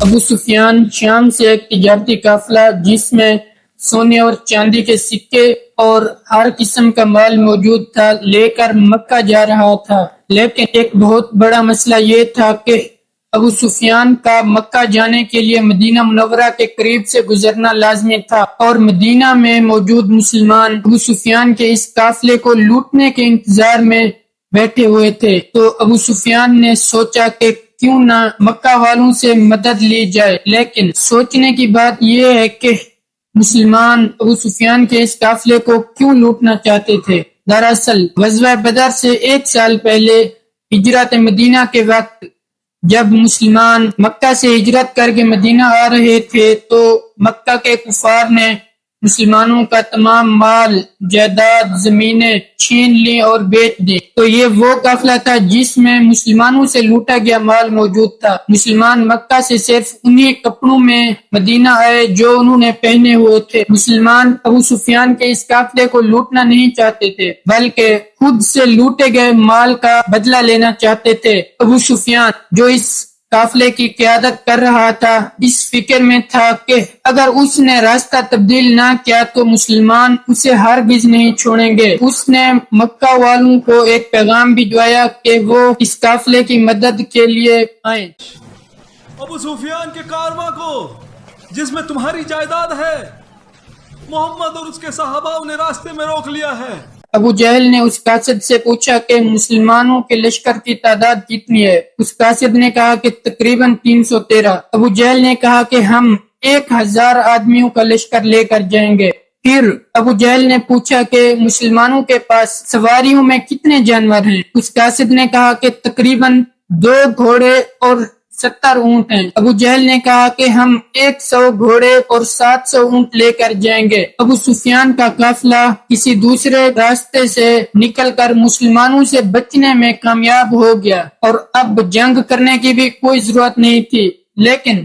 ابو سفیان شام سے ایک تجارتی قافلہ جس میں سونے اور چاندی کے سکے اور ہر قسم کا مال موجود تھا لے کر مکہ جا رہا تھا، لیکن ایک بہت بڑا مسئلہ یہ تھا کہ ابو سفیان کا مکہ جانے کے لیے مدینہ منورہ کے قریب سے گزرنا لازمی تھا، اور مدینہ میں موجود مسلمان ابو سفیان کے اس قافلے کو لوٹنے کے انتظار میں بیٹھے ہوئے تھے۔ تو ابو سفیان نے سوچا کہ کیوں نہ مکہ والوں سے مدد لی جائے، لیکن سوچنے کی بات یہ ہے کہ مسلمان ابو سفیان کے اس قافلے کو کیوں لوٹنا چاہتے تھے۔ دراصل غزوہ بدر سے 1 سال پہلے ہجرت مدینہ کے وقت جب مسلمان مکہ سے ہجرت کر کے مدینہ آ رہے تھے تو مکہ کے کفار نے مسلمانوں کا تمام مال جائیداد زمینیں چھین لی اور بیچ دی۔ تو یہ وہ قافلہ تھا جس میں مسلمانوں سے لوٹا گیا مال موجود تھا۔ مسلمان مکہ سے صرف انہی کپڑوں میں مدینہ آئے جو انہوں نے پہنے ہوئے تھے۔ مسلمان ابو سفیان کے اس قافلے کو لوٹنا نہیں چاہتے تھے بلکہ خود سے لوٹے گئے مال کا بدلہ لینا چاہتے تھے۔ ابو سفیان جو اس قافلے کی قیادت کر رہا تھا اس فکر میں تھا کہ اگر اس نے راستہ تبدیل نہ کیا تو مسلمان اسے ہرگز نہیں چھوڑیں گے۔ اس نے مکہ والوں کو ایک پیغام بھجوایا کہ وہ اس قافلے کی مدد کے لیے آئیں۔ ابو سفیان کے کارواں کو جس میں تمہاری جائیداد ہے محمد اور اس کے صحابہ نے راستے میں روک لیا ہے۔ ابو جہل نے اس قاصد سے پوچھا کہ مسلمانوں کے لشکر کی تعداد کتنی ہے؟ اس قاصد نے کہا کہ تقریباً 313۔ ابو جہل نے کہا کہ ہم 1000 آدمیوں کا لشکر لے کر جائیں گے۔ پھر ابو جہل نے پوچھا کہ مسلمانوں کے پاس سواریوں میں کتنے جانور ہیں؟ اس قاصد نے کہا کہ تقریباً 2 گھوڑے اور 70 اونٹ ہیں۔ ابو جہل نے کہا کہ ہم 100 گھوڑے اور 700 اونٹ لے کر جائیں گے۔ ابو سفیان کا قافلہ کسی دوسرے راستے سے نکل کر مسلمانوں سے بچنے میں کامیاب ہو گیا اور اب جنگ کرنے کی بھی کوئی ضرورت نہیں تھی، لیکن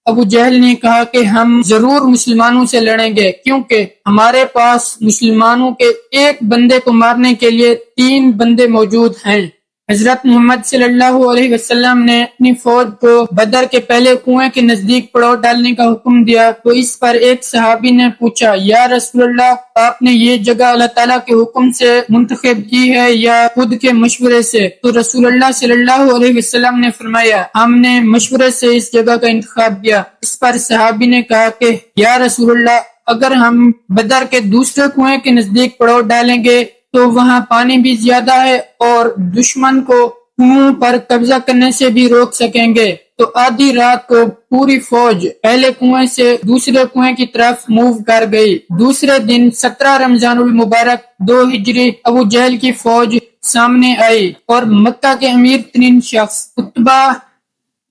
ابو جہل نے کہا کہ ہم ضرور مسلمانوں سے لڑیں گے کیونکہ ہمارے پاس مسلمانوں کے ایک بندے کو مارنے کے لیے 3 بندے موجود ہیں۔ حضرت محمد صلی اللہ علیہ وسلم نے اپنی فوج کو بدر کے پہلے کنویں کے نزدیک پڑاؤ ڈالنے کا حکم دیا تو اس پر ایک صحابی نے پوچھا، یا رسول اللہ، آپ نے یہ جگہ اللہ تعالیٰ کے حکم سے منتخب کی ہے یا خود کے مشورے سے؟ تو رسول اللہ صلی اللہ علیہ وسلم نے فرمایا، ہم نے مشورے سے اس جگہ کا انتخاب کیا۔ اس پر صحابی نے کہا کہ یا رسول اللہ، اگر ہم بدر کے دوسرے کنویں کے نزدیک پڑاؤ ڈالیں گے تو وہاں پانی بھی زیادہ ہے اور دشمن کو کنووں پر قبضہ کرنے سے بھی روک سکیں گے۔ تو آدھی رات کو پوری فوج پہلے کنویں سے دوسرے کنویں کی طرف موو کر گئی۔ دوسرے دن 17 رمضان المبارک 2 ہجری ابو جہل کی فوج سامنے آئی اور مکہ کے امیر ترین شخص عتبہ،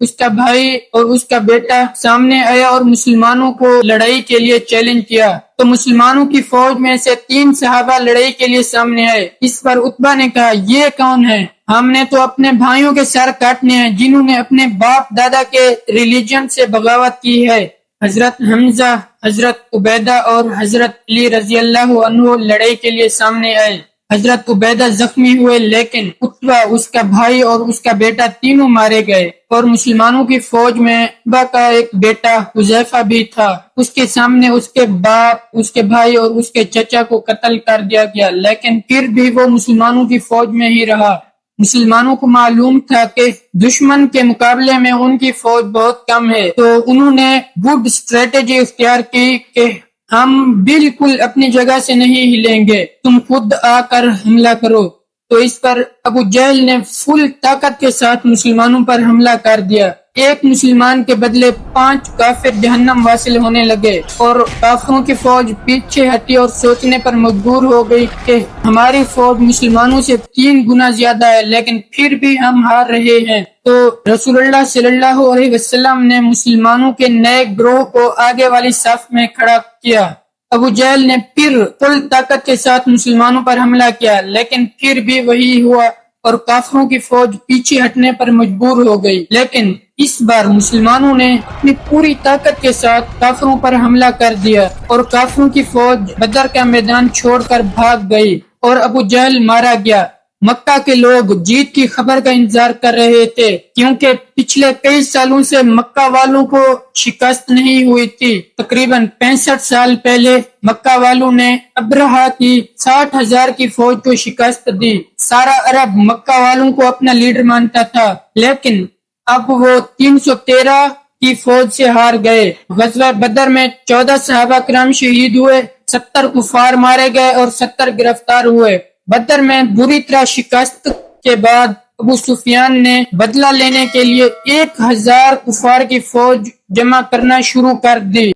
اس کا بھائی اور اس کا بیٹا سامنے آیا اور مسلمانوں کو لڑائی کے لیے چیلنج کیا۔ تو مسلمانوں کی فوج میں سے 3 صحابہ لڑائی کے لیے سامنے آئے۔ اس پر عتبہ نے کہا، یہ کون ہے؟ ہم نے تو اپنے بھائیوں کے سر کاٹنے ہیں جنہوں نے اپنے باپ دادا کے ریلیجن سے بغاوت کی ہے۔ حضرت حمزہ، حضرت عبیدہ اور حضرت علی رضی اللہ عنہ لڑائی کے لیے سامنے آئے۔ حضرت عبیدہ زخمی ہوئے لیکن عتبہ، اس کا بھائی اور اس کا بیٹا تینوں مارے گئے، اور مسلمانوں کی فوج میں عتبہ کا ایک بیٹا حذیفہ بھی تھا۔ اس کے سامنے اس کے باپ، اس کے بھائی اور اس کے چچا کو قتل کر دیا گیا، لیکن پھر بھی وہ مسلمانوں کی فوج میں ہی رہا۔ مسلمانوں کو معلوم تھا کہ دشمن کے مقابلے میں ان کی فوج بہت کم ہے، تو انہوں نے گڈ اسٹریٹجی اختیار کی کہ ہم بالکل اپنی جگہ سے نہیں ہلیں گے، تم خود آ کر حملہ کرو۔ تو اس پر ابو جہل نے فل طاقت کے ساتھ مسلمانوں پر حملہ کر دیا۔ ایک مسلمان کے بدلے 5 کافر جہنم واصل ہونے لگے اور کافروں کی فوج پیچھے ہٹی اور سوچنے پر مجبور ہو گئی کہ ہماری فوج مسلمانوں سے 3 گنا زیادہ ہے لیکن پھر بھی ہم ہار رہے ہیں۔ تو رسول اللہ صلی اللہ علیہ وسلم نے مسلمانوں کے نئے گروہ کو آگے والی صف میں کھڑا کیا۔ ابو جہل نے پھر فل طاقت کے ساتھ مسلمانوں پر حملہ کیا لیکن پھر بھی وہی ہوا اور کافروں کی فوج پیچھے ہٹنے پر مجبور ہو گئی، لیکن اس بار مسلمانوں نے اپنی پوری طاقت کے ساتھ کافروں پر حملہ کر دیا اور کافروں کی فوج بدر کا میدان چھوڑ کر بھاگ گئی اور ابو جہل مارا گیا۔ مکہ کے لوگ جیت کی خبر کا انتظار کر رہے تھے کیونکہ پچھلے کئی سالوں سے مکہ والوں کو شکست نہیں ہوئی تھی۔ تقریباً 65 سال پہلے مکہ والوں نے ابرہہ کی 60,000 کی فوج کو شکست دی۔ سارا عرب مکہ والوں کو اپنا لیڈر مانتا تھا، لیکن اب وہ 313 کی فوج سے ہار گئے۔ غزوہ بدر میں 14 صحابہ کرام شہید ہوئے، 70 کفار مارے گئے اور 70 گرفتار ہوئے۔ بدر میں بری طرح شکست کے بعد ابو سفیان نے بدلہ لینے کے لیے 1000 کفار کی فوج جمع کرنا شروع کر دی۔